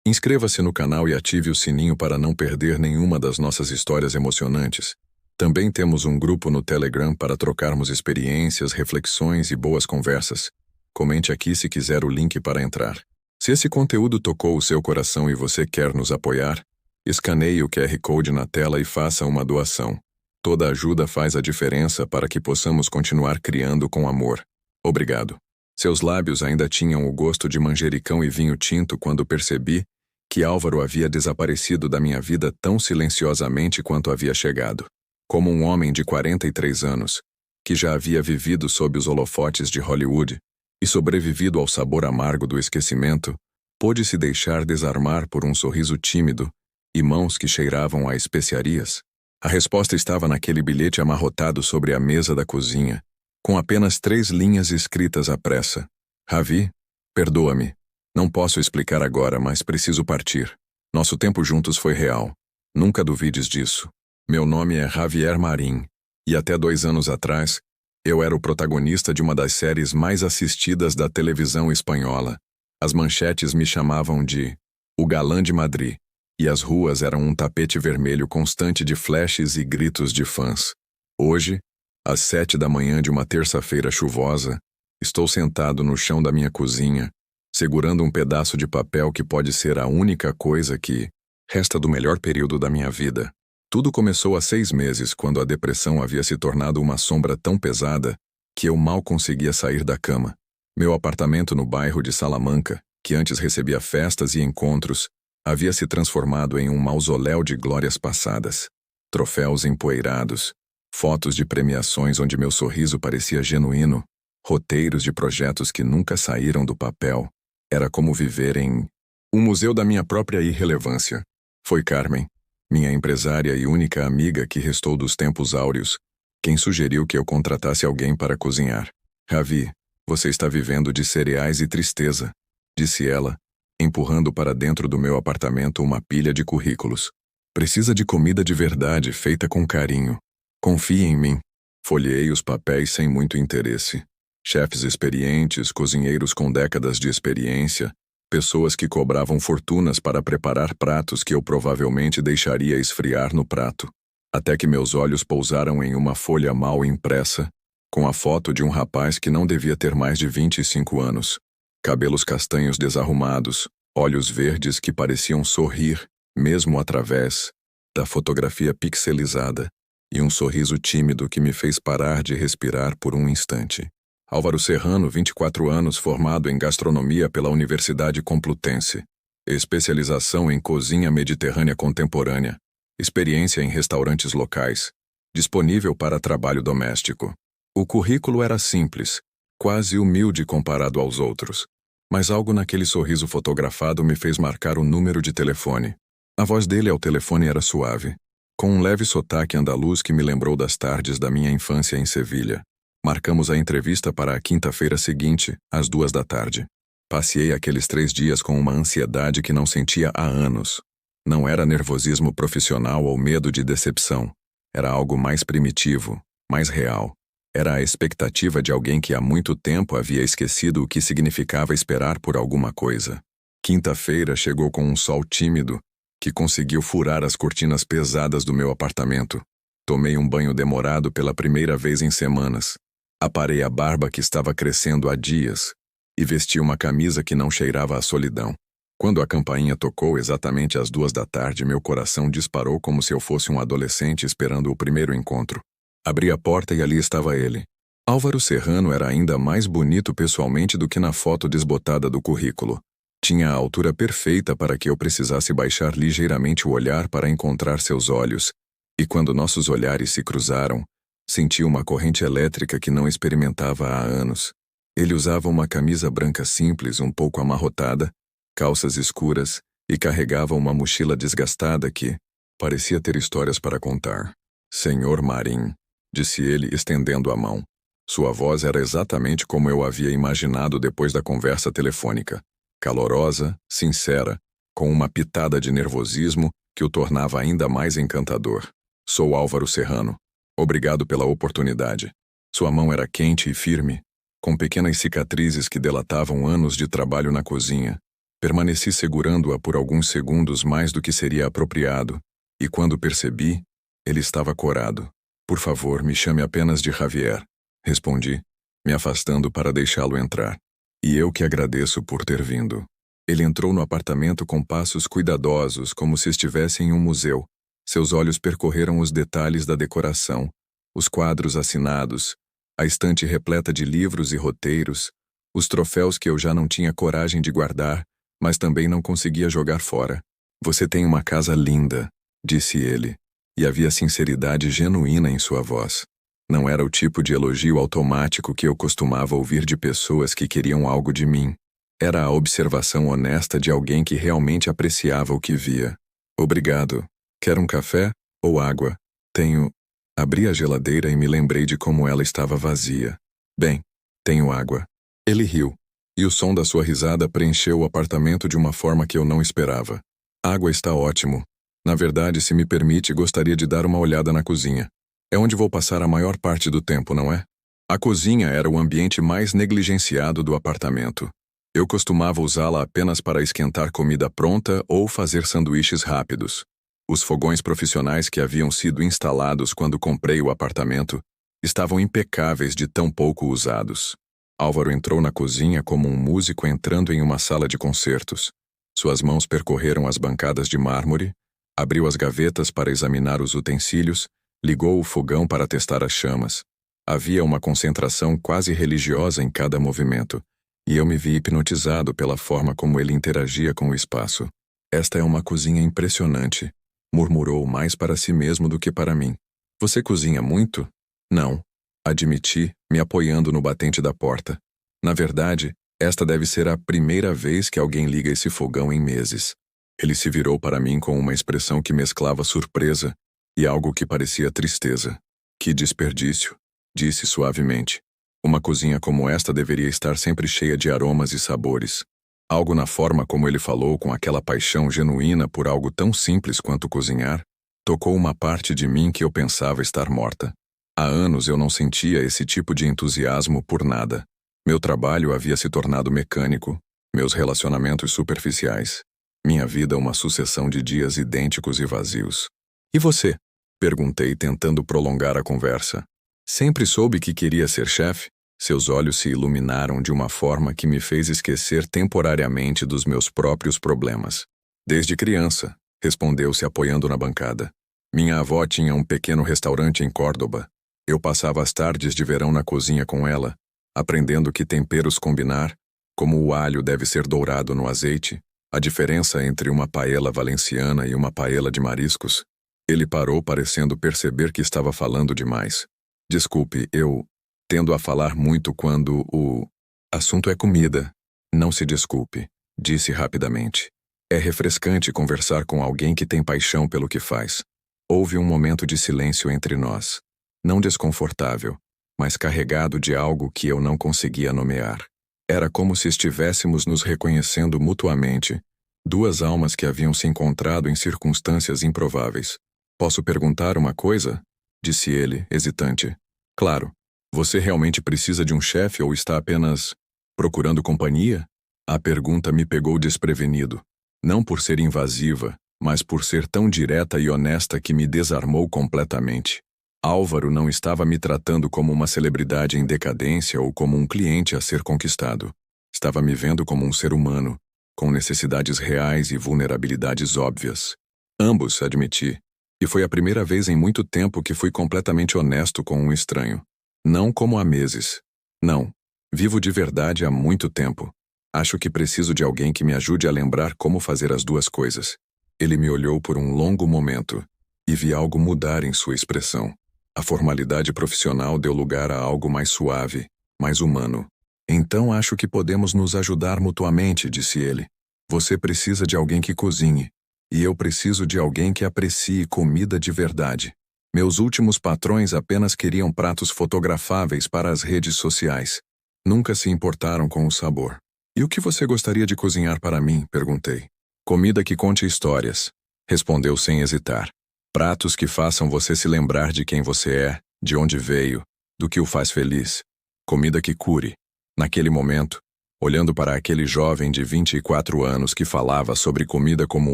Inscreva-se no canal e ative o sininho para não perder nenhuma das nossas histórias emocionantes. Também temos um grupo no Telegram para trocarmos experiências, reflexões e boas conversas. Comente aqui se quiser o link para entrar. Se esse conteúdo tocou o seu coração e você quer nos apoiar, escaneie o QR Code na tela e faça uma doação. Toda ajuda faz a diferença para que possamos continuar criando com amor. Obrigado. Seus lábios ainda tinham o gosto de manjericão e vinho tinto quando percebi que Álvaro havia desaparecido da minha vida tão silenciosamente quanto havia chegado. Como um homem de 43 anos, que já havia vivido sob os holofotes de Hollywood e sobrevivido ao sabor amargo do esquecimento, pôde se deixar desarmar por um sorriso tímido e mãos que cheiravam a especiarias. A resposta estava naquele bilhete amarrotado sobre a mesa da cozinha, com apenas 3 linhas escritas à pressa. Ravi, perdoa-me. Não posso explicar agora, mas preciso partir. Nosso tempo juntos foi real. Nunca duvides disso. Meu nome é Javier Marín, e até 2 anos atrás, eu era o protagonista de uma das séries mais assistidas da televisão espanhola. As manchetes me chamavam de O Galã de Madrid, e as ruas eram um tapete vermelho constante de flashes e gritos de fãs. Hoje, às 7 da manhã de uma terça-feira chuvosa, estou sentado no chão da minha cozinha, segurando um pedaço de papel que pode ser a única coisa que resta do melhor período da minha vida. Tudo começou há 6 meses, quando a depressão havia se tornado uma sombra tão pesada que eu mal conseguia sair da cama. Meu apartamento no bairro de Salamanca, que antes recebia festas e encontros, havia se transformado em um mausoléu de glórias passadas. Troféus empoeirados, fotos de premiações onde meu sorriso parecia genuíno, roteiros de projetos que nunca saíram do papel. Era como viver em um museu da minha própria irrelevância. Foi Carmen, minha empresária e única amiga que restou dos tempos áureos, quem sugeriu que eu contratasse alguém para cozinhar. Ravi, você está vivendo de cereais e tristeza, disse ela, empurrando para dentro do meu apartamento uma pilha de currículos. Precisa de comida de verdade, feita com carinho. Confie em mim. Folheei os papéis sem muito interesse. Chefes experientes, cozinheiros com décadas de experiência, pessoas que cobravam fortunas para preparar pratos que eu provavelmente deixaria esfriar no prato. Até que meus olhos pousaram em uma folha mal impressa, com a foto de um rapaz que não devia ter mais de 25 anos. Cabelos castanhos desarrumados, olhos verdes que pareciam sorrir, mesmo através da fotografia pixelizada, e um sorriso tímido que me fez parar de respirar por um instante. Álvaro Serrano, 24 anos, formado em gastronomia pela Universidade Complutense. Especialização em cozinha mediterrânea contemporânea. Experiência em restaurantes locais. Disponível para trabalho doméstico. O currículo era simples, quase humilde comparado aos outros. Mas algo naquele sorriso fotografado me fez marcar o número de telefone. A voz dele ao telefone era suave, com um leve sotaque andaluz que me lembrou das tardes da minha infância em Sevilha. Marcamos a entrevista para a quinta-feira seguinte, às 2 da tarde. Passei aqueles 3 dias com uma ansiedade que não sentia há anos. Não era nervosismo profissional ou medo de decepção. Era algo mais primitivo, mais real. Era a expectativa de alguém que há muito tempo havia esquecido o que significava esperar por alguma coisa. Quinta-feira chegou com um sol tímido, que conseguiu furar as cortinas pesadas do meu apartamento. Tomei um banho demorado pela primeira vez em semanas. Aparei a barba que estava crescendo há dias e vesti uma camisa que não cheirava a solidão. Quando a campainha tocou exatamente às 2 da tarde, meu coração disparou como se eu fosse um adolescente esperando o primeiro encontro. Abri a porta e ali estava ele. Álvaro Serrano era ainda mais bonito pessoalmente do que na foto desbotada do currículo. Tinha a altura perfeita para que eu precisasse baixar ligeiramente o olhar para encontrar seus olhos, e quando nossos olhares se cruzaram, senti uma corrente elétrica que não experimentava há anos. Ele usava uma camisa branca simples, um pouco amarrotada, calças escuras e carregava uma mochila desgastada que parecia ter histórias para contar. Senhor Marín, disse ele, estendendo a mão. Sua voz era exatamente como eu havia imaginado depois da conversa telefônica. Calorosa, sincera, com uma pitada de nervosismo que o tornava ainda mais encantador. Sou Álvaro Serrano. Obrigado pela oportunidade. Sua mão era quente e firme, com pequenas cicatrizes que delatavam anos de trabalho na cozinha. Permaneci segurando-a por alguns segundos mais do que seria apropriado, e quando percebi, ele estava corado. Por favor, me chame apenas de Javier, respondi, me afastando para deixá-lo entrar. E eu que agradeço por ter vindo. Ele entrou no apartamento com passos cuidadosos, como se estivesse em um museu. Seus olhos percorreram os detalhes da decoração, os quadros assinados, a estante repleta de livros e roteiros, os troféus que eu já não tinha coragem de guardar, mas também não conseguia jogar fora. Você tem uma casa linda, disse ele, e havia sinceridade genuína em sua voz. Não era o tipo de elogio automático que eu costumava ouvir de pessoas que queriam algo de mim. Era a observação honesta de alguém que realmente apreciava o que via. Obrigado. Quer um café ou água? Tenho... Abri a geladeira e me lembrei de como ela estava vazia. Bem, tenho água. Ele riu, e o som da sua risada preencheu o apartamento de uma forma que eu não esperava. Água está ótimo. Na verdade, se me permite, gostaria de dar uma olhada na cozinha. É onde vou passar a maior parte do tempo, não é? A cozinha era o ambiente mais negligenciado do apartamento. Eu costumava usá-la apenas para esquentar comida pronta ou fazer sanduíches rápidos. Os fogões profissionais que haviam sido instalados quando comprei o apartamento estavam impecáveis de tão pouco usados. Álvaro entrou na cozinha como um músico entrando em uma sala de concertos. Suas mãos percorreram as bancadas de mármore, abriu as gavetas para examinar os utensílios, ligou o fogão para testar as chamas. Havia uma concentração quase religiosa em cada movimento, e eu me vi hipnotizado pela forma como ele interagia com o espaço. Esta é uma cozinha impressionante, murmurou mais para si mesmo do que para mim. Você cozinha muito? Não, admiti, me apoiando no batente da porta. Na verdade, esta deve ser a primeira vez que alguém liga esse fogão em meses. Ele se virou para mim com uma expressão que mesclava surpresa e algo que parecia tristeza. Que desperdício, disse suavemente. Uma cozinha como esta deveria estar sempre cheia de aromas e sabores. Algo na forma como ele falou, com aquela paixão genuína por algo tão simples quanto cozinhar, tocou uma parte de mim que eu pensava estar morta. Há anos eu não sentia esse tipo de entusiasmo por nada. Meu trabalho havia se tornado mecânico, meus relacionamentos superficiais, minha vida uma sucessão de dias idênticos e vazios. E você? Perguntei, tentando prolongar a conversa. Sempre soube que queria ser chefe? Seus olhos se iluminaram de uma forma que me fez esquecer temporariamente dos meus próprios problemas. Desde criança, respondeu se apoiando na bancada. Minha avó tinha um pequeno restaurante em Córdoba. Eu passava as tardes de verão na cozinha com ela, aprendendo que temperos combinar, como o alho deve ser dourado no azeite, a diferença entre uma paella valenciana e uma paella de mariscos. Ele parou, parecendo perceber que estava falando demais. Desculpe, eu tendo a falar muito quando o assunto é comida. Não se desculpe, disse rapidamente. É refrescante conversar com alguém que tem paixão pelo que faz. Houve um momento de silêncio entre nós. Não desconfortável, mas carregado de algo que eu não conseguia nomear. Era como se estivéssemos nos reconhecendo mutuamente, duas almas que haviam se encontrado em circunstâncias improváveis. Posso perguntar uma coisa? Disse ele, hesitante. Claro. Você realmente precisa de um chefe ou está apenas procurando companhia? A pergunta me pegou desprevenido. Não por ser invasiva, mas por ser tão direta e honesta que me desarmou completamente. Álvaro não estava me tratando como uma celebridade em decadência ou como um cliente a ser conquistado. Estava me vendo como um ser humano, com necessidades reais e vulnerabilidades óbvias. Ambos, admiti. E foi a primeira vez em muito tempo que fui completamente honesto com um estranho. Não como há meses. Não. Vivo de verdade há muito tempo. Acho que preciso de alguém que me ajude a lembrar como fazer as duas coisas. Ele me olhou por um longo momento e vi algo mudar em sua expressão. A formalidade profissional deu lugar a algo mais suave, mais humano. Então acho que podemos nos ajudar mutuamente, disse ele. Você precisa de alguém que cozinhe, e eu preciso de alguém que aprecie comida de verdade. Meus últimos patrões apenas queriam pratos fotografáveis para as redes sociais. Nunca se importaram com o sabor. E o que você gostaria de cozinhar para mim? Perguntei. Comida que conte histórias, respondeu sem hesitar. Pratos que façam você se lembrar de quem você é, de onde veio, do que o faz feliz. Comida que cure. Naquele momento, olhando para aquele jovem de 24 anos que falava sobre comida como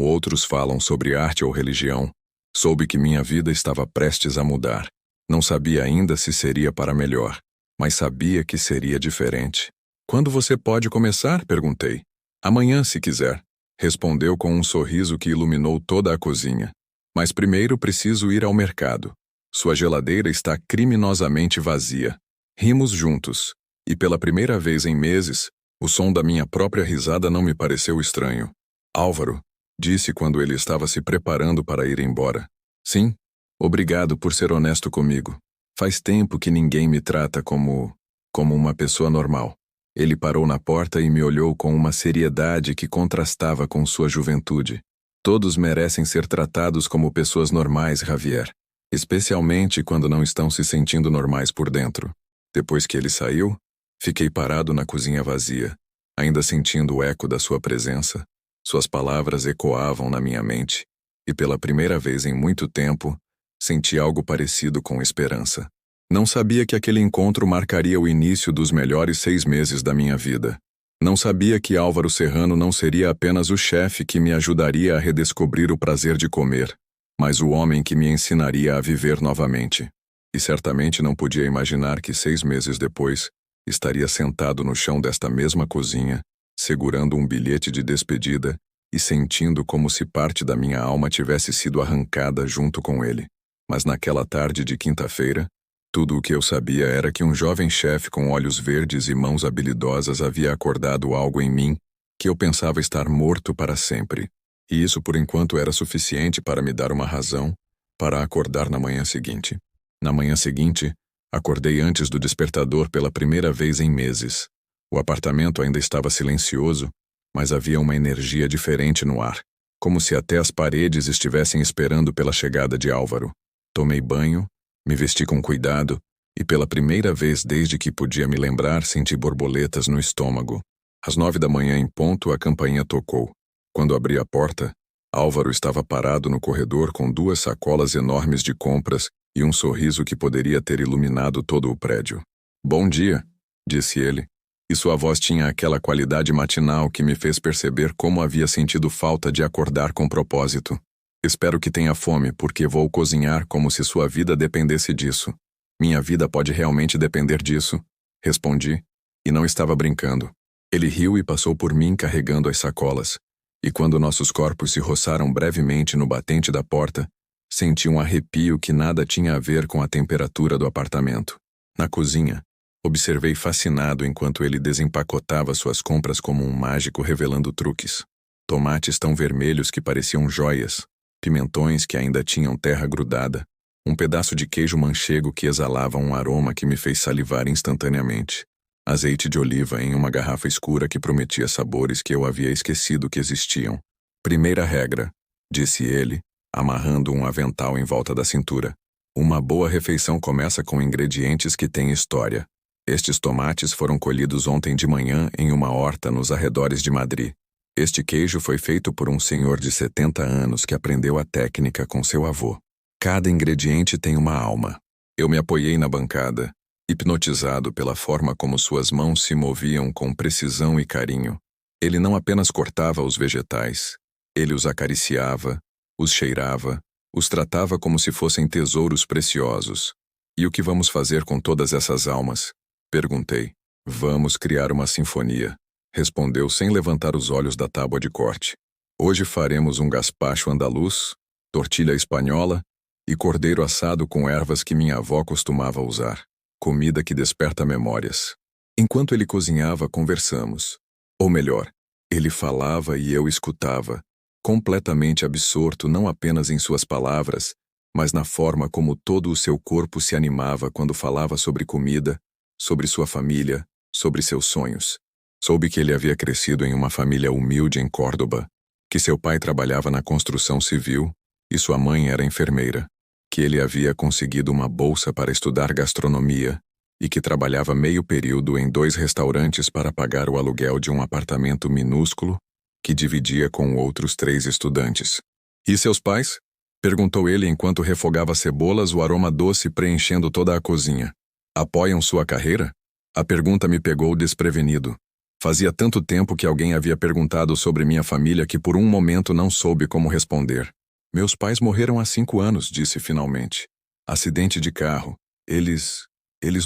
outros falam sobre arte ou religião, soube que minha vida estava prestes a mudar. Não sabia ainda se seria para melhor, mas sabia que seria diferente. Quando você pode começar? Perguntei. Amanhã, se quiser, respondeu com um sorriso que iluminou toda a cozinha. Mas primeiro preciso ir ao mercado. Sua geladeira está criminosamente vazia. Rimos juntos, e pela primeira vez em meses, o som da minha própria risada não me pareceu estranho. Álvaro, disse quando ele estava se preparando para ir embora. Sim, obrigado por ser honesto comigo. Faz tempo que ninguém me trata como uma pessoa normal. Ele parou na porta e me olhou com uma seriedade que contrastava com sua juventude. Todos merecem ser tratados como pessoas normais, Javier. Especialmente quando não estão se sentindo normais por dentro. Depois que ele saiu, fiquei parado na cozinha vazia, ainda sentindo o eco da sua presença. Suas palavras ecoavam na minha mente, e pela primeira vez em muito tempo, senti algo parecido com esperança. Não sabia que aquele encontro marcaria o início dos melhores 6 meses da minha vida. Não sabia que Álvaro Serrano não seria apenas o chefe que me ajudaria a redescobrir o prazer de comer, mas o homem que me ensinaria a viver novamente. E certamente não podia imaginar que 6 meses depois, estaria sentado no chão desta mesma cozinha, segurando um bilhete de despedida e sentindo como se parte da minha alma tivesse sido arrancada junto com ele. Mas naquela tarde de quinta-feira, tudo o que eu sabia era que um jovem chefe com olhos verdes e mãos habilidosas havia acordado algo em mim que eu pensava estar morto para sempre. E isso por enquanto era suficiente para me dar uma razão para acordar na manhã seguinte. Na manhã seguinte, acordei antes do despertador pela primeira vez em meses. O apartamento ainda estava silencioso, mas havia uma energia diferente no ar, como se até as paredes estivessem esperando pela chegada de Álvaro. Tomei banho, me vesti com cuidado e pela primeira vez desde que podia me lembrar senti borboletas no estômago. Às 9 da manhã em ponto a campainha tocou. Quando abri a porta, Álvaro estava parado no corredor com 2 sacolas enormes de compras e um sorriso que poderia ter iluminado todo o prédio. Bom dia, disse ele, e sua voz tinha aquela qualidade matinal que me fez perceber como havia sentido falta de acordar com propósito. Espero que tenha fome, porque vou cozinhar como se sua vida dependesse disso. Minha vida pode realmente depender disso, respondi, e não estava brincando. Ele riu e passou por mim carregando as sacolas, e quando nossos corpos se roçaram brevemente no batente da porta, senti um arrepio que nada tinha a ver com a temperatura do apartamento. Na cozinha, observei fascinado enquanto ele desempacotava suas compras como um mágico revelando truques. Tomates tão vermelhos que pareciam joias, pimentões que ainda tinham terra grudada, um pedaço de queijo manchego que exalava um aroma que me fez salivar instantaneamente, azeite de oliva em uma garrafa escura que prometia sabores que eu havia esquecido que existiam. Primeira regra, disse ele, amarrando um avental em volta da cintura. Uma boa refeição começa com ingredientes que têm história. Estes tomates foram colhidos ontem de manhã em uma horta nos arredores de Madrid. Este queijo foi feito por um senhor de 70 anos que aprendeu a técnica com seu avô. Cada ingrediente tem uma alma. Eu me apoiei na bancada, hipnotizado pela forma como suas mãos se moviam com precisão e carinho. Ele não apenas cortava os vegetais, ele os acariciava, os cheirava, os tratava como se fossem tesouros preciosos. E o que vamos fazer com todas essas almas? Perguntei. Vamos criar uma sinfonia, respondeu sem levantar os olhos da tábua de corte. Hoje faremos um gazpacho andaluz, tortilha espanhola e cordeiro assado com ervas que minha avó costumava usar. Comida que desperta memórias. Enquanto ele cozinhava, conversamos. Ou melhor, ele falava e eu escutava, completamente absorto não apenas em suas palavras, mas na forma como todo o seu corpo se animava quando falava sobre comida, sobre sua família, sobre seus sonhos. Soube que ele havia crescido em uma família humilde em Córdoba, que seu pai trabalhava na construção civil e sua mãe era enfermeira, que ele havia conseguido uma bolsa para estudar gastronomia e que trabalhava meio período em 2 restaurantes para pagar o aluguel de um apartamento minúsculo que dividia com outros 3 estudantes. E seus pais? Perguntou ele enquanto refogava cebolas, o aroma doce preenchendo toda a cozinha. Apoiam sua carreira? A pergunta me pegou desprevenido. Fazia tanto tempo que alguém havia perguntado sobre minha família que por um momento não soube como responder. Meus pais morreram há 5 anos, disse finalmente. Acidente de carro. Eles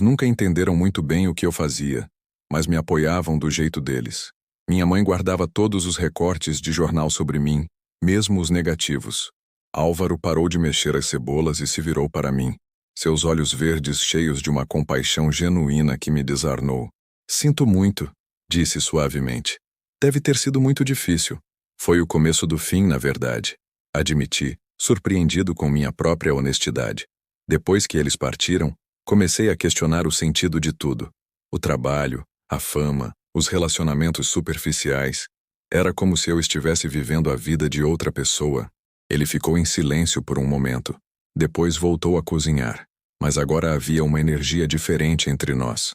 nunca entenderam muito bem o que eu fazia, mas me apoiavam do jeito deles. Minha mãe guardava todos os recortes de jornal sobre mim, mesmo os negativos. Álvaro parou de mexer as cebolas e se virou para mim, seus olhos verdes cheios de uma compaixão genuína que me desarnou. Sinto muito, disse suavemente. Deve ter sido muito difícil. Foi o começo do fim, na verdade. Admiti, surpreendido com minha própria honestidade. Depois que eles partiram, comecei a questionar o sentido de tudo. O trabalho, a fama, os relacionamentos superficiais. Era como se eu estivesse vivendo a vida de outra pessoa. Ele ficou em silêncio por um momento. Depois voltou a cozinhar. Mas agora havia uma energia diferente entre nós.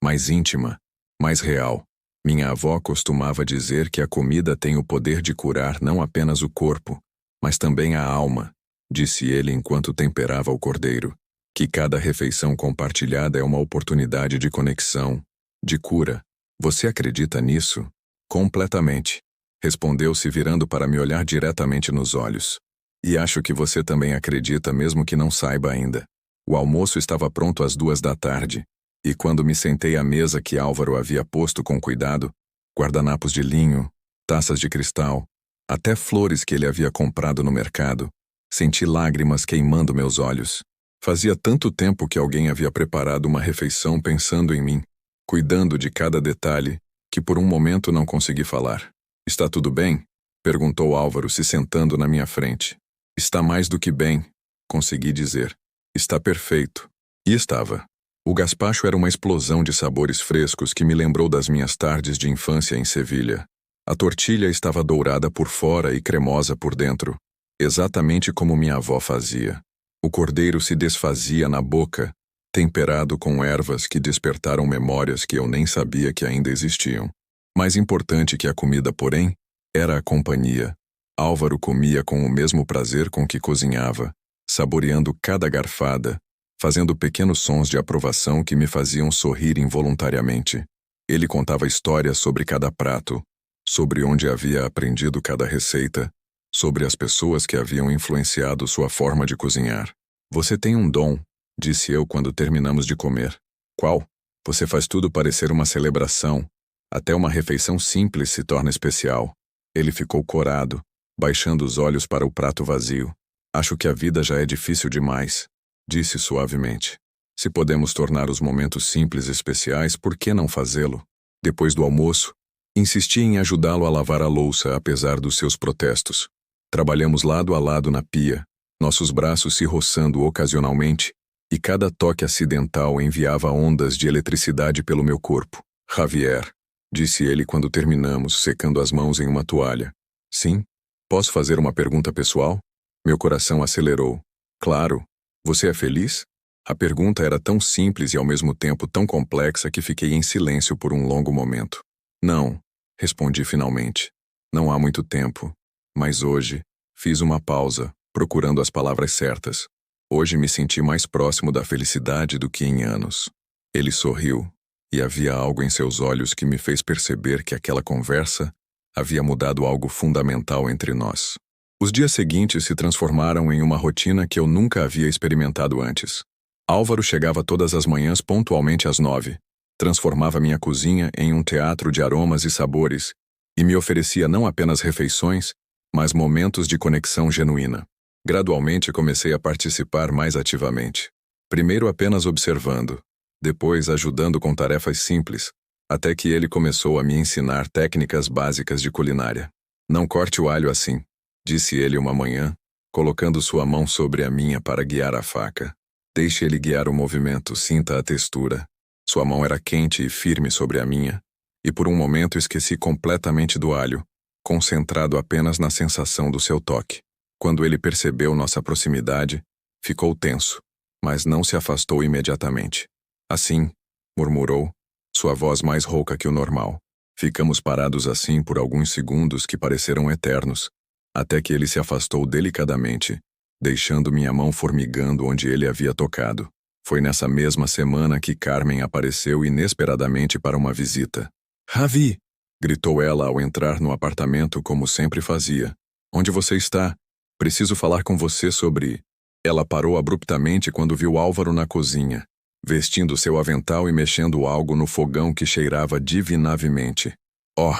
Mais íntima, mais real. Minha avó costumava dizer que a comida tem o poder de curar não apenas o corpo, mas também a alma, disse ele enquanto temperava o cordeiro. Que cada refeição compartilhada é uma oportunidade de conexão, de cura. Você acredita nisso? Completamente. Respondeu-se virando para me olhar diretamente nos olhos. E acho que você também acredita mesmo que não saiba ainda. O almoço estava pronto às 2 da tarde, e quando me sentei à mesa que Álvaro havia posto com cuidado, guardanapos de linho, taças de cristal, até flores que ele havia comprado no mercado, senti lágrimas queimando meus olhos. Fazia tanto tempo que alguém havia preparado uma refeição pensando em mim, cuidando de cada detalhe, que por um momento não consegui falar. Está tudo bem? Perguntou Álvaro se sentando na minha frente. Está mais do que bem, consegui dizer. Está perfeito. E estava. O gazpacho era uma explosão de sabores frescos que me lembrou das minhas tardes de infância em Sevilha. A tortilha estava dourada por fora e cremosa por dentro, exatamente como minha avó fazia. O cordeiro se desfazia na boca, temperado com ervas que despertaram memórias que eu nem sabia que ainda existiam. Mais importante que a comida, porém, era a companhia. Álvaro comia com o mesmo prazer com que cozinhava, saboreando cada garfada, fazendo pequenos sons de aprovação que me faziam sorrir involuntariamente. Ele contava histórias sobre cada prato, sobre onde havia aprendido cada receita, sobre as pessoas que haviam influenciado sua forma de cozinhar. Você tem um dom, disse eu quando terminamos de comer. Qual? Você faz tudo parecer uma celebração. Até uma refeição simples se torna especial. Ele ficou corado, baixando os olhos para o prato vazio. Acho que a vida já é difícil demais, disse suavemente. Se podemos tornar os momentos simples especiais, por que não fazê-lo? Depois do almoço, insisti em ajudá-lo a lavar a louça apesar dos seus protestos. Trabalhamos lado a lado na pia, nossos braços se roçando ocasionalmente, e cada toque acidental enviava ondas de eletricidade pelo meu corpo. Javier, disse ele quando terminamos, secando as mãos em uma toalha. Sim? Posso fazer uma pergunta pessoal? Meu coração acelerou. Claro. Você é feliz? A pergunta era tão simples e ao mesmo tempo tão complexa que fiquei em silêncio por um longo momento. Não, respondi finalmente. Não há muito tempo. Mas hoje, fiz uma pausa, procurando as palavras certas. Hoje me senti mais próximo da felicidade do que em anos. Ele sorriu, e havia algo em seus olhos que me fez perceber que aquela conversa havia mudado algo fundamental entre nós. Os dias seguintes se transformaram em uma rotina que eu nunca havia experimentado antes. Álvaro chegava todas as manhãs pontualmente às 9, transformava minha cozinha em um teatro de aromas e sabores, e me oferecia não apenas refeições, mas momentos de conexão genuína. Gradualmente comecei a participar mais ativamente. Primeiro apenas observando, depois ajudando com tarefas simples, até que ele começou a me ensinar técnicas básicas de culinária. Não corte o alho assim, disse ele uma manhã, colocando sua mão sobre a minha para guiar a faca. Deixe ele guiar o movimento, sinta a textura. Sua mão era quente e firme sobre a minha, e por um momento esqueci completamente do alho, concentrado apenas na sensação do seu toque. Quando ele percebeu nossa proximidade, ficou tenso, mas não se afastou imediatamente. Assim, murmurou, sua voz mais rouca que o normal. Ficamos parados assim por alguns segundos que pareceram eternos, até que ele se afastou delicadamente, deixando minha mão formigando onde ele havia tocado. Foi nessa mesma semana que Carmen apareceu inesperadamente para uma visita. Ravi, gritou ela ao entrar no apartamento como sempre fazia. Onde você está? Preciso falar com você sobre... Ela parou abruptamente quando viu Álvaro na cozinha, vestindo seu avental e mexendo algo no fogão que cheirava divinavemente. Oh,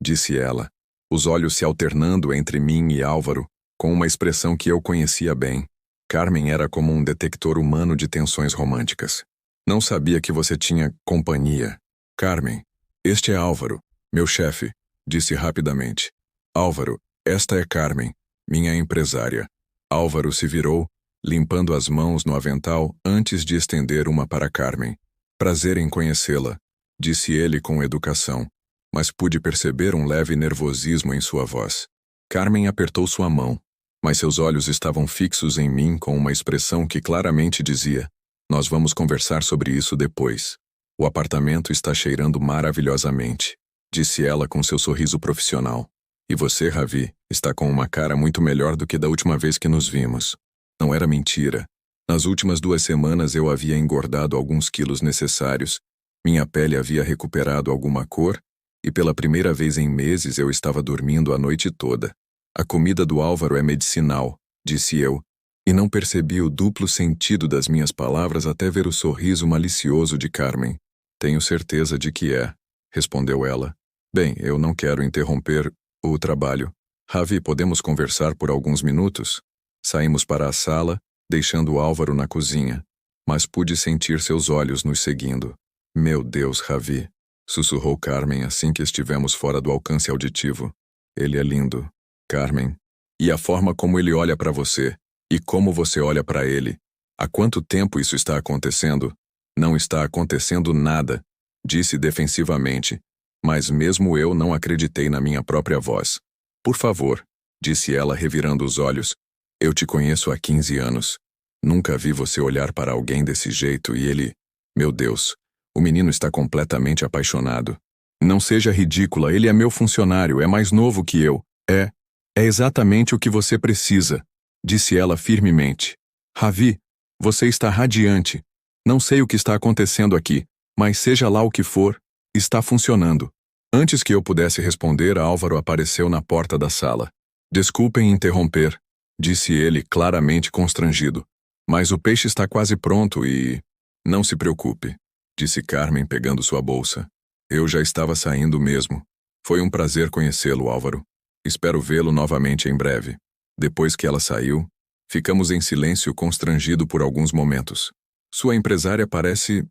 disse ela, os olhos se alternando entre mim e Álvaro, com uma expressão que eu conhecia bem. Carmen era como um detector humano de tensões românticas. Não sabia que você tinha companhia. Carmen, este é Álvaro, meu chefe, disse rapidamente. Álvaro, esta é Carmen, minha empresária. Álvaro se virou, limpando as mãos no avental antes de estender uma para Carmen. Prazer em conhecê-la, disse ele com educação, mas pude perceber um leve nervosismo em sua voz. Carmen apertou sua mão, mas seus olhos estavam fixos em mim com uma expressão que claramente dizia: nós vamos conversar sobre isso depois. O apartamento está cheirando maravilhosamente, disse ela com seu sorriso profissional. E você, Ravi, está com uma cara muito melhor do que da última vez que nos vimos. Não era mentira. Nas últimas 2 semanas eu havia engordado alguns quilos necessários, minha pele havia recuperado alguma cor, e pela primeira vez em meses eu estava dormindo a noite toda. A comida do Álvaro é medicinal, disse eu, e não percebi o duplo sentido das minhas palavras até ver o sorriso malicioso de Carmen. Tenho certeza de que é, respondeu ela. Bem, eu não quero interromper o trabalho. Ravi, podemos conversar por alguns minutos? Saímos para a sala, deixando Álvaro na cozinha, mas pude sentir seus olhos nos seguindo. Meu Deus, Ravi, sussurrou Carmen assim que estivemos fora do alcance auditivo. Ele é lindo, Carmen. E a forma como ele olha para você, e como você olha para ele. Há quanto tempo isso está acontecendo? Não está acontecendo nada, disse defensivamente, mas mesmo eu não acreditei na minha própria voz. Por favor, disse ela revirando os olhos. Eu te conheço há 15 anos. Nunca vi você olhar para alguém desse jeito e ele... Meu Deus, o menino está completamente apaixonado. Não seja ridícula, ele é meu funcionário, é mais novo que eu. É exatamente o que você precisa, disse ela firmemente. Ravi, você está radiante. Não sei o que está acontecendo aqui, mas seja lá o que for, está funcionando. Antes que eu pudesse responder, Álvaro apareceu na porta da sala. Desculpem interromper, disse ele claramente constrangido. Mas o peixe está quase pronto e... Não se preocupe, disse Carmen pegando sua bolsa. Eu já estava saindo mesmo. Foi um prazer conhecê-lo, Álvaro. Espero vê-lo novamente em breve. Depois que ela saiu, ficamos em silêncio constrangido por alguns momentos. Sua empresária parece...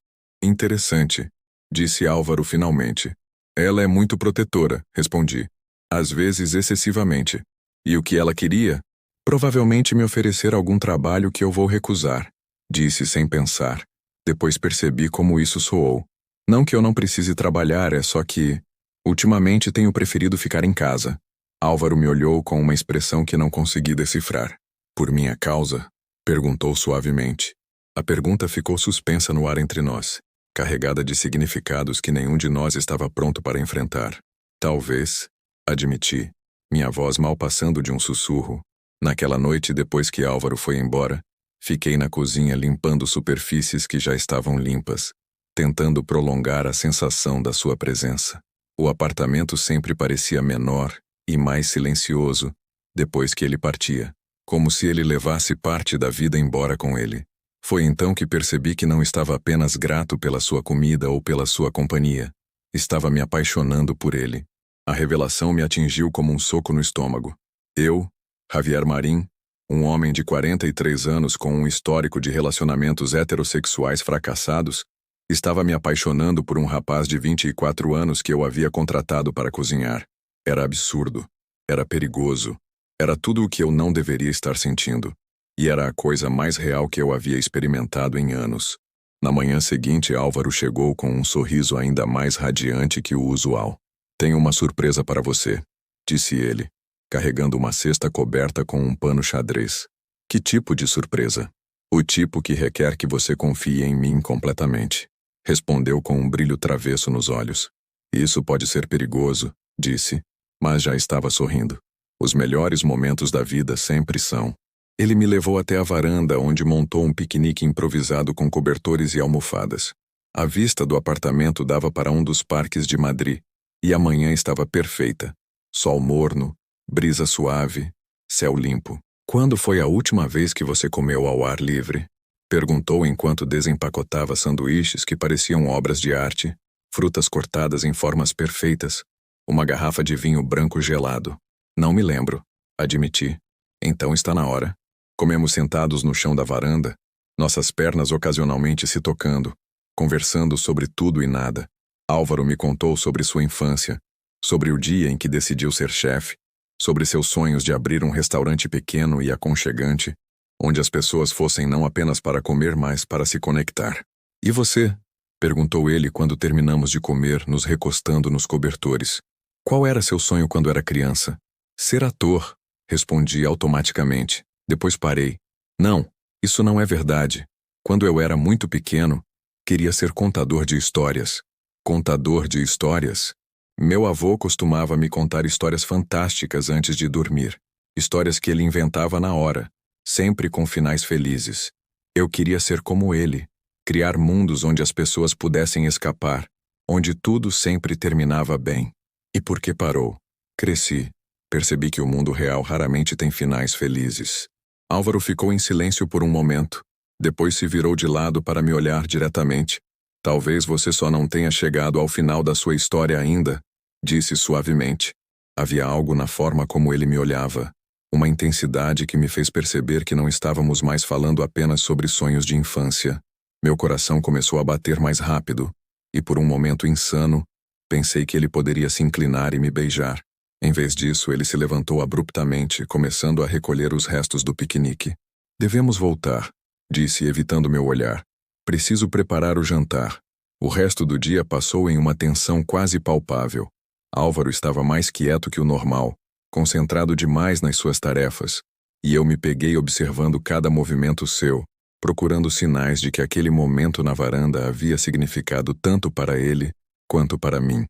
interessante, disse Álvaro finalmente. Ela é muito protetora, respondi. Às vezes excessivamente. E o que ela queria? Provavelmente me oferecer algum trabalho que eu vou recusar, disse sem pensar. Depois percebi como isso soou. Não que eu não precise trabalhar, é só que... Ultimamente tenho preferido ficar em casa. Álvaro me olhou com uma expressão que não consegui decifrar. Por minha causa? Perguntou suavemente. A pergunta ficou suspensa no ar entre nós, carregada de significados que nenhum de nós estava pronto para enfrentar. Talvez, admiti, minha voz mal passando de um sussurro. Naquela noite, depois que Álvaro foi embora, fiquei na cozinha limpando superfícies que já estavam limpas, tentando prolongar a sensação da sua presença. O apartamento sempre parecia menor e mais silencioso depois que ele partia, como se ele levasse parte da vida embora com ele. Foi então que percebi que não estava apenas grato pela sua comida ou pela sua companhia. Estava me apaixonando por ele. A revelação me atingiu como um soco no estômago. Eu, Javier Marín, um homem de 43 anos com um histórico de relacionamentos heterossexuais fracassados, estava me apaixonando por um rapaz de 24 anos que eu havia contratado para cozinhar. Era absurdo. Era perigoso. Era tudo o que eu não deveria estar sentindo. E era a coisa mais real que eu havia experimentado em anos. Na manhã seguinte, Álvaro chegou com um sorriso ainda mais radiante que o usual. Tenho uma surpresa para você, disse ele, carregando uma cesta coberta com um pano xadrez. Que tipo de surpresa? O tipo que requer que você confie em mim completamente. Respondeu com um brilho travesso nos olhos. Isso pode ser perigoso, disse, mas já estava sorrindo. Os melhores momentos da vida sempre são. Ele me levou até a varanda, onde montou um piquenique improvisado com cobertores e almofadas. A vista do apartamento dava para um dos parques de Madrid, E a manhã estava perfeita. Sol morno, brisa suave, céu limpo. Quando foi a última vez que você comeu ao ar livre? Perguntou enquanto desempacotava sanduíches que pareciam obras de arte, frutas cortadas em formas perfeitas, uma garrafa de vinho branco gelado. Não me lembro, admiti. Então está na hora. Comemos sentados no chão da varanda, nossas pernas ocasionalmente se tocando, conversando sobre tudo e nada. Álvaro me contou sobre sua infância, sobre o dia em que decidiu ser chefe, sobre seus sonhos de abrir um restaurante pequeno e aconchegante, onde as pessoas fossem não apenas para comer, mas para se conectar. E você? Perguntou ele quando terminamos de comer, nos recostando nos cobertores. Qual era seu sonho quando era criança? Ser ator, respondi automaticamente. Depois parei. Não, isso não é verdade. Quando eu era muito pequeno, queria ser contador de histórias. Contador de histórias? Meu avô costumava me contar histórias fantásticas antes de dormir. Histórias que ele inventava na hora, sempre com finais felizes. Eu queria ser como ele, criar mundos onde as pessoas pudessem escapar, onde tudo sempre terminava bem. E por que parou? Cresci. Percebi que o mundo real raramente tem finais felizes. Álvaro ficou em silêncio por um momento. Depois se virou de lado para me olhar diretamente. Talvez você só não tenha chegado ao final da sua história ainda, disse suavemente. Havia algo na forma como ele me olhava, uma intensidade que me fez perceber que não estávamos mais falando apenas sobre sonhos de infância. Meu coração começou a bater mais rápido, e por um momento insano, pensei que ele poderia se inclinar e me beijar. Em vez disso, ele se levantou abruptamente, começando a recolher os restos do piquenique. Devemos voltar, disse, evitando meu olhar. Preciso preparar o jantar. O resto do dia passou em uma tensão quase palpável. Álvaro estava mais quieto que o normal, concentrado demais nas suas tarefas, e eu me peguei observando cada movimento seu, procurando sinais de que aquele momento na varanda havia significado tanto para ele quanto para mim.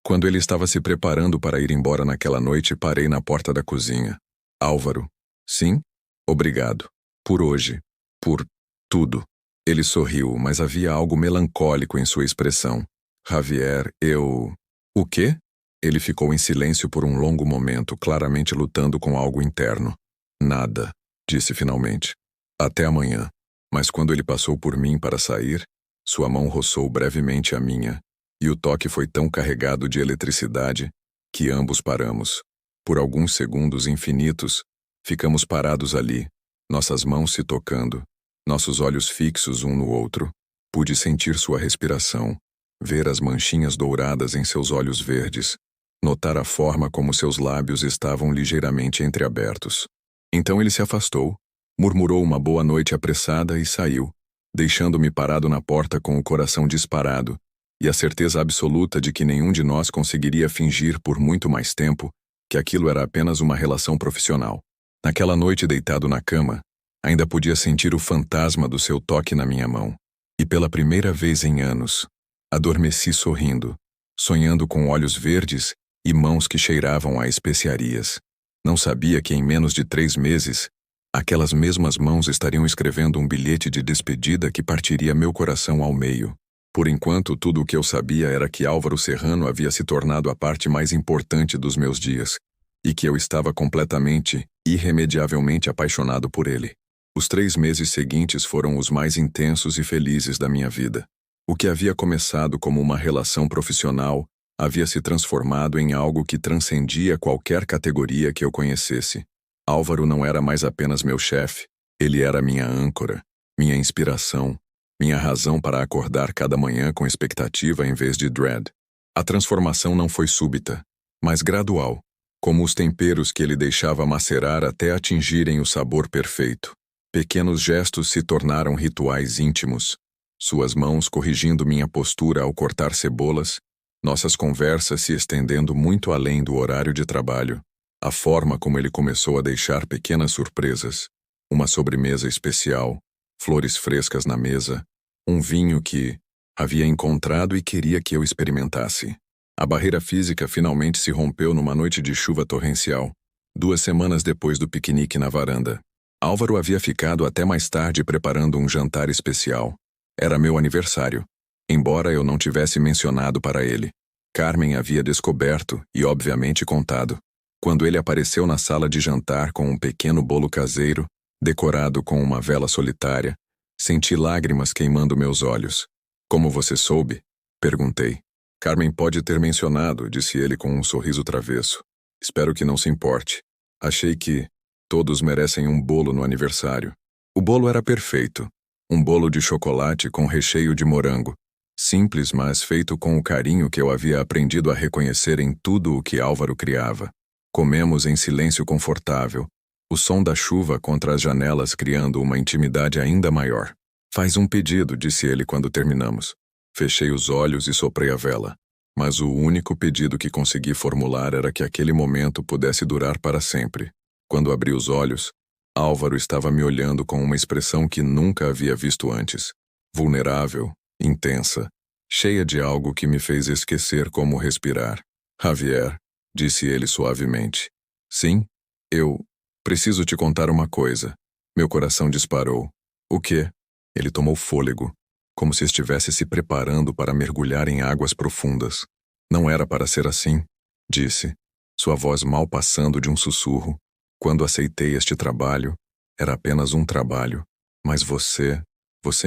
Quando ele estava se preparando para ir embora naquela noite, parei na porta da cozinha. Álvaro. Sim? Obrigado. Por hoje. Por tudo. Ele sorriu, mas havia algo melancólico em sua expressão. Javier, eu... O quê? Ele ficou em silêncio por um longo momento, claramente lutando com algo interno. Nada, disse finalmente. Até amanhã. Mas quando ele passou por mim para sair, sua mão roçou brevemente a minha, e o toque foi tão carregado de eletricidade que ambos paramos. Por alguns segundos infinitos, ficamos parados ali, nossas mãos se tocando, nossos olhos fixos um no outro. Pude sentir sua respiração, ver as manchinhas douradas em seus olhos verdes, notar a forma como seus lábios estavam ligeiramente entreabertos. Então ele se afastou, murmurou uma boa noite apressada e saiu, deixando-me parado na porta com o coração disparado e a certeza absoluta de que nenhum de nós conseguiria fingir por muito mais tempo que aquilo era apenas uma relação profissional. Naquela noite deitado na cama, ainda podia sentir o fantasma do seu toque na minha mão. E pela primeira vez em anos, adormeci sorrindo, sonhando com olhos verdes e mãos que cheiravam a especiarias. Não sabia que em menos de 3 meses, aquelas mesmas mãos estariam escrevendo um bilhete de despedida que partiria meu coração ao meio. Por enquanto, tudo o que eu sabia era que Álvaro Serrano havia se tornado a parte mais importante dos meus dias, e que eu estava completamente, irremediavelmente apaixonado por ele. Os 3 meses seguintes foram os mais intensos e felizes da minha vida. O que havia começado como uma relação profissional havia se transformado em algo que transcendia qualquer categoria que eu conhecesse. Álvaro não era mais apenas meu chefe, ele era minha âncora, minha inspiração, minha razão para acordar cada manhã com expectativa em vez de dread. A transformação não foi súbita, mas gradual, como os temperos que ele deixava macerar até atingirem o sabor perfeito. Pequenos gestos se tornaram rituais íntimos, suas mãos corrigindo minha postura ao cortar cebolas, nossas conversas se estendendo muito além do horário de trabalho, a forma como ele começou a deixar pequenas surpresas, uma sobremesa especial, flores frescas na mesa, um vinho que havia encontrado e queria que eu experimentasse. A barreira física finalmente se rompeu numa noite de chuva torrencial, 2 semanas depois do piquenique na varanda. Álvaro havia ficado até mais tarde preparando um jantar especial. Era meu aniversário, embora eu não tivesse mencionado para ele. Carmen havia descoberto e obviamente contado. Quando ele apareceu na sala de jantar com um pequeno bolo caseiro, decorado com uma vela solitária, senti lágrimas queimando meus olhos. Como você soube? Perguntei. Carmen pode ter mencionado, disse ele com um sorriso travesso. Espero que não se importe. Achei que todos merecem um bolo no aniversário. O bolo era perfeito. Um bolo de chocolate com recheio de morango. Simples, mas feito com o carinho que eu havia aprendido a reconhecer em tudo o que Álvaro criava. Comemos em silêncio confortável, o som da chuva contra as janelas criando uma intimidade ainda maior. Faz um pedido, disse ele quando terminamos. Fechei os olhos e soprei a vela. Mas o único pedido que consegui formular era que aquele momento pudesse durar para sempre. Quando abri os olhos, Álvaro estava me olhando com uma expressão que nunca havia visto antes. Vulnerável, intensa, cheia de algo que me fez esquecer como respirar. Javier, disse ele suavemente. Sim, eu preciso te contar uma coisa. Meu coração disparou. O quê? Ele tomou fôlego, como se estivesse se preparando para mergulhar em águas profundas. Não era para ser assim, disse, sua voz mal passando de um sussurro. Quando aceitei este trabalho, era apenas um trabalho, mas você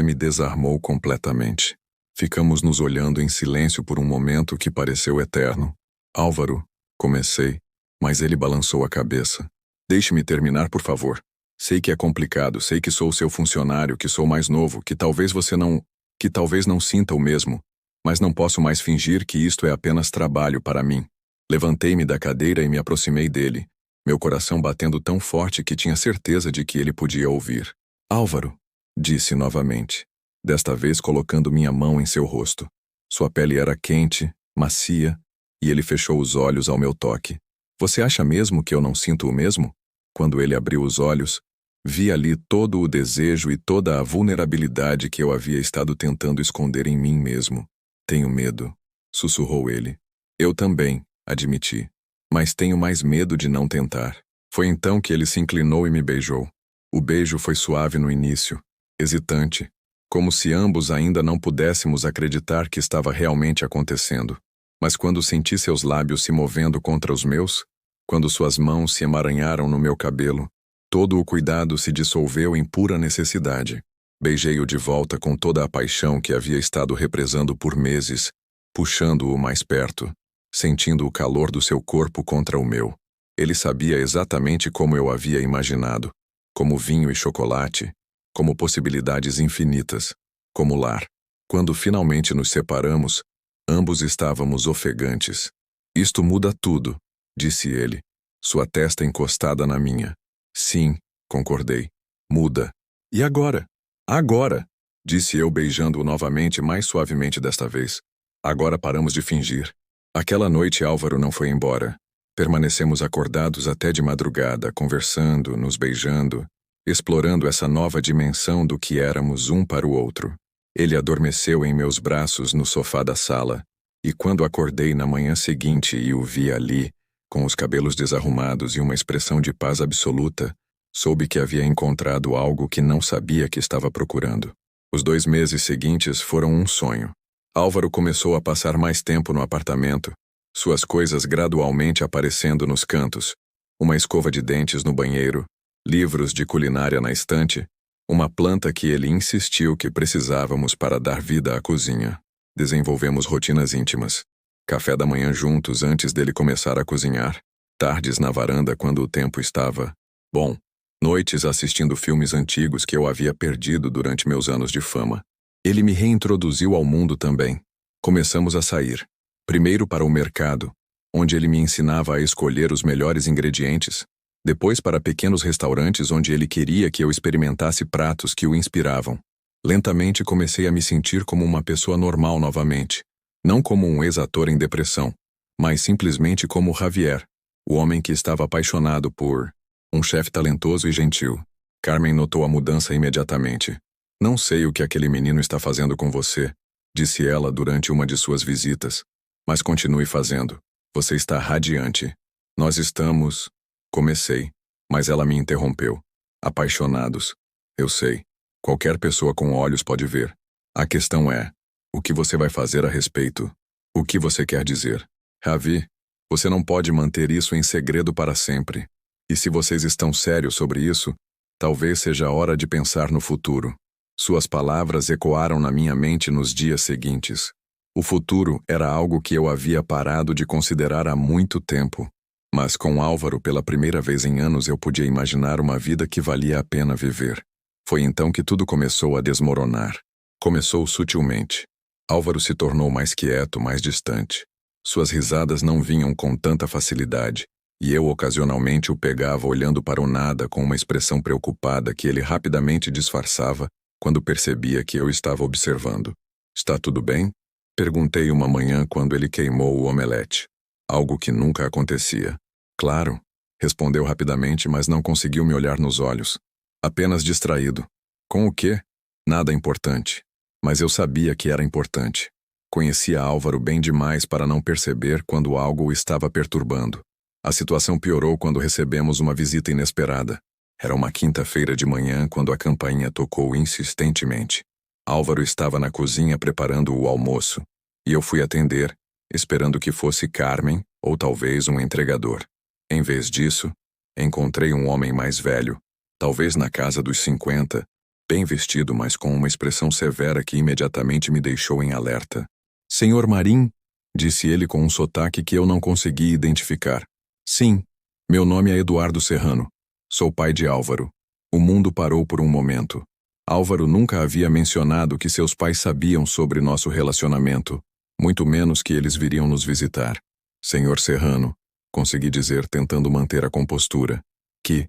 me desarmou completamente. Ficamos nos olhando em silêncio por um momento que pareceu eterno. Álvaro, comecei, mas ele balançou a cabeça. Deixe-me terminar, por favor. Sei que é complicado, sei que sou seu funcionário, que sou mais novo, que talvez não sinta o mesmo, mas não posso mais fingir que isto é apenas trabalho para mim. Levantei-me da cadeira e me aproximei dele, meu coração batendo tão forte que tinha certeza de que ele podia ouvir. Álvaro, disse novamente, desta vez colocando minha mão em seu rosto. Sua pele era quente, macia, e ele fechou os olhos ao meu toque. Você acha mesmo que eu não sinto o mesmo? Quando ele abriu os olhos, vi ali todo o desejo e toda a vulnerabilidade que eu havia estado tentando esconder em mim mesmo. Tenho medo, sussurrou ele. Eu também, admiti. Mas tenho mais medo de não tentar. Foi então que ele se inclinou e me beijou. O beijo foi suave no início, hesitante, como se ambos ainda não pudéssemos acreditar que estava realmente acontecendo. Mas quando senti seus lábios se movendo contra os meus, quando suas mãos se emaranharam no meu cabelo, todo o cuidado se dissolveu em pura necessidade. Beijei-o de volta com toda a paixão que havia estado represando por meses, puxando-o mais perto, sentindo o calor do seu corpo contra o meu. Ele sabia exatamente como eu havia imaginado, como vinho e chocolate, como possibilidades infinitas, como lar. Quando finalmente nos separamos, ambos estávamos ofegantes. Isto muda tudo, disse ele, sua testa encostada na minha. Sim, concordei. Muda. E agora? Agora, disse eu beijando-o novamente mais suavemente desta vez. Agora paramos de fingir. Aquela noite Álvaro não foi embora. Permanecemos acordados até de madrugada, conversando, nos beijando, explorando essa nova dimensão do que éramos um para o outro. Ele adormeceu em meus braços no sofá da sala, e quando acordei na manhã seguinte e o vi ali, com os cabelos desarrumados e uma expressão de paz absoluta, soube que havia encontrado algo que não sabia que estava procurando. Os 2 meses seguintes foram um sonho. Álvaro começou a passar mais tempo no apartamento, suas coisas gradualmente aparecendo nos cantos, uma escova de dentes no banheiro, livros de culinária na estante, uma planta que ele insistiu que precisávamos para dar vida à cozinha. Desenvolvemos rotinas íntimas. Café da manhã juntos antes dele começar a cozinhar, tardes na varanda quando o tempo estava bom, noites assistindo filmes antigos que eu havia perdido durante meus anos de fama. Ele me reintroduziu ao mundo também. Começamos a sair. Primeiro para o mercado, onde ele me ensinava a escolher os melhores ingredientes. Depois para pequenos restaurantes onde ele queria que eu experimentasse pratos que o inspiravam. Lentamente comecei a me sentir como uma pessoa normal novamente. Não como um ex-ator em depressão, mas simplesmente como Javier, o homem que estava apaixonado por um chefe talentoso e gentil. Carmen notou a mudança imediatamente. Não sei o que aquele menino está fazendo com você, disse ela durante uma de suas visitas. Mas continue fazendo. Você está radiante. Nós estamos... Comecei, mas ela me interrompeu. Apaixonados. Eu sei. Qualquer pessoa com olhos pode ver. A questão é, o que você vai fazer a respeito? O que você quer dizer? Ravi, você não pode manter isso em segredo para sempre. E se vocês estão sérios sobre isso, talvez seja a hora de pensar no futuro. Suas palavras ecoaram na minha mente nos dias seguintes. O futuro era algo que eu havia parado de considerar há muito tempo. Mas com Álvaro, pela primeira vez em anos, eu podia imaginar uma vida que valia a pena viver. Foi então que tudo começou a desmoronar. Começou sutilmente. Álvaro se tornou mais quieto, mais distante. Suas risadas não vinham com tanta facilidade, e eu ocasionalmente o pegava olhando para o nada com uma expressão preocupada que ele rapidamente disfarçava quando percebia que eu estava observando. Está tudo bem? Perguntei uma manhã quando ele queimou o omelete. Algo que nunca acontecia. Claro, respondeu rapidamente, mas não conseguiu me olhar nos olhos. Apenas distraído. Com o quê? Nada importante. Mas eu sabia que era importante. Conhecia Álvaro bem demais para não perceber quando algo o estava perturbando. A situação piorou quando recebemos uma visita inesperada. Era uma quinta-feira de manhã quando a campainha tocou insistentemente. Álvaro estava na cozinha preparando o almoço, e eu fui atender, esperando que fosse Carmen ou talvez um entregador. Em vez disso, encontrei um homem mais velho, talvez na casa dos 50, bem vestido, mas com uma expressão severa que imediatamente me deixou em alerta. Senhor Marim, disse ele com um sotaque que eu não consegui identificar. Sim, meu nome é Eduardo Serrano. Sou pai de Álvaro. O mundo parou por um momento. Álvaro nunca havia mencionado que seus pais sabiam sobre nosso relacionamento, muito menos que eles viriam nos visitar. Senhor Serrano, consegui dizer tentando manter a compostura. Que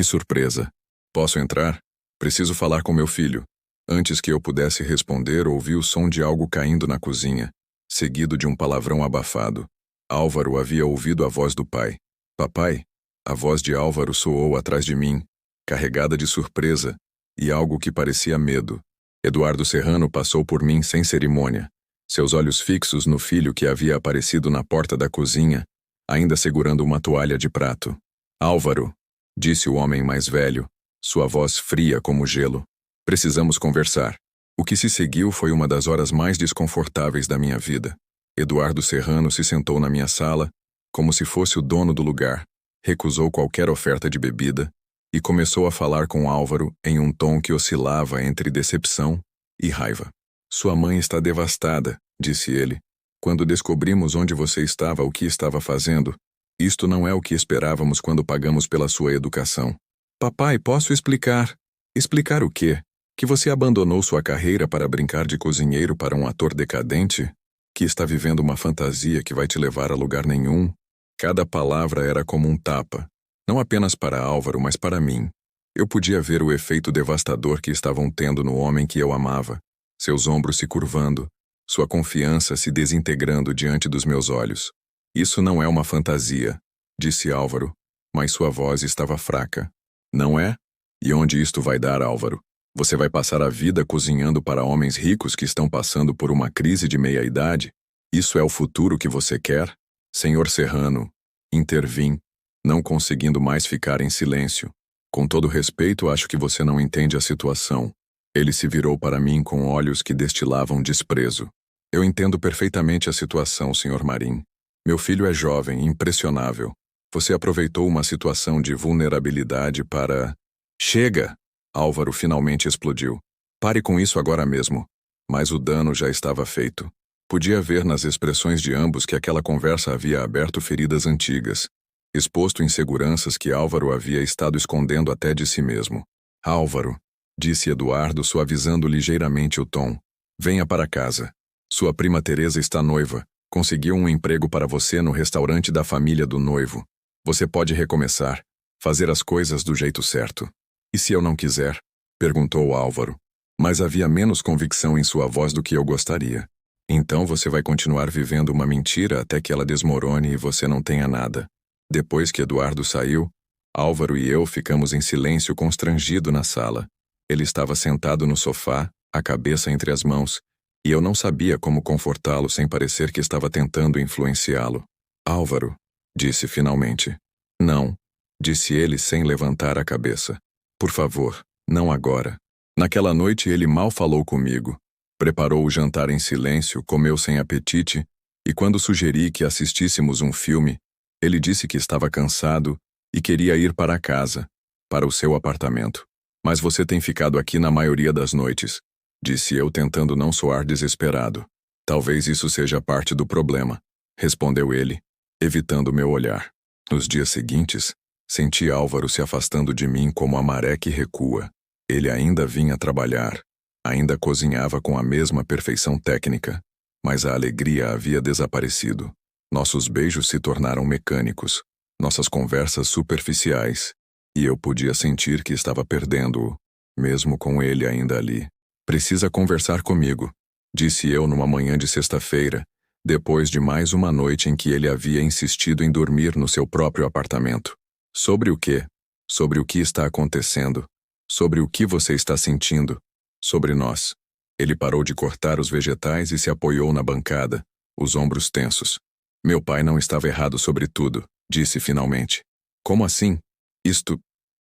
surpresa. Posso entrar? Preciso falar com meu filho. Antes que eu pudesse responder, ouvi o som de algo caindo na cozinha, seguido de um palavrão abafado. Álvaro havia ouvido a voz do pai. Papai? A voz de Álvaro soou atrás de mim, carregada de surpresa e algo que parecia medo. Eduardo Serrano passou por mim sem cerimônia, seus olhos fixos no filho que havia aparecido na porta da cozinha, ainda segurando uma toalha de prato. Álvaro, disse o homem mais velho, sua voz fria como gelo. Precisamos conversar. O que se seguiu foi uma das horas mais desconfortáveis da minha vida. Eduardo Serrano se sentou na minha sala, como se fosse o dono do lugar, recusou qualquer oferta de bebida e começou a falar com Álvaro em um tom que oscilava entre decepção e raiva. Sua mãe está devastada, disse ele. Quando descobrimos onde você estava, o que estava fazendo, isto não é o que esperávamos quando pagamos pela sua educação. Papai, posso explicar? Explicar o quê? Que você abandonou sua carreira para brincar de cozinheiro para um ator decadente? Que está vivendo uma fantasia que vai te levar a lugar nenhum? Cada palavra era como um tapa, não apenas para Álvaro, mas para mim. Eu podia ver o efeito devastador que estavam tendo no homem que eu amava, seus ombros se curvando, sua confiança se desintegrando diante dos meus olhos. Isso não é uma fantasia, disse Álvaro, mas sua voz estava fraca. Não é? E onde isto vai dar, Álvaro? Você vai passar a vida cozinhando para homens ricos que estão passando por uma crise de meia-idade? Isso é o futuro que você quer? Senhor Serrano, intervim, não conseguindo mais ficar em silêncio. Com todo respeito, acho que você não entende a situação. Ele se virou para mim com olhos que destilavam desprezo. Eu entendo perfeitamente a situação, Sr. Marim. Meu filho é jovem, impressionável. Você aproveitou uma situação de vulnerabilidade para... Chega! Álvaro finalmente explodiu. Pare com isso agora mesmo. Mas o dano já estava feito. Podia ver nas expressões de ambos que aquela conversa havia aberto feridas antigas, exposto inseguranças que Álvaro havia estado escondendo até de si mesmo. Álvaro, disse Eduardo, suavizando ligeiramente o tom, venha para casa. Sua prima Teresa está noiva. Conseguiu um emprego para você no restaurante da família do noivo. Você pode recomeçar, fazer as coisas do jeito certo. E se eu não quiser? Perguntou Álvaro. Mas havia menos convicção em sua voz do que eu gostaria. Então você vai continuar vivendo uma mentira até que ela desmorone e você não tenha nada. Depois que Eduardo saiu, Álvaro e eu ficamos em silêncio constrangido na sala. Ele estava sentado no sofá, a cabeça entre as mãos, e eu não sabia como confortá-lo sem parecer que estava tentando influenciá-lo. Álvaro, disse finalmente. Não, disse ele sem levantar a cabeça. Por favor, não agora. Naquela noite ele mal falou comigo. Preparou o jantar em silêncio, comeu sem apetite E quando sugeri que assistíssemos um filme, ele disse que estava cansado e queria ir para casa, para o seu apartamento. Mas você tem ficado aqui na maioria das noites, disse eu tentando não soar desesperado. Talvez isso seja parte do problema, respondeu ele, evitando meu olhar. Nos dias seguintes, senti Álvaro se afastando de mim como a maré que recua. Ele ainda vinha trabalhar, ainda cozinhava com a mesma perfeição técnica, mas a alegria havia desaparecido. Nossos beijos se tornaram mecânicos, nossas conversas superficiais, e eu podia sentir que estava perdendo-o, mesmo com ele ainda ali. Precisa conversar comigo, disse eu numa manhã de sexta-feira, depois de mais uma noite em que ele havia insistido em dormir no seu próprio apartamento. Sobre o quê? Sobre o que está acontecendo? Sobre o que você está sentindo? Sobre nós. Ele parou de cortar os vegetais e se apoiou na bancada, os ombros tensos. Meu pai não estava errado sobre tudo, disse finalmente. Como assim?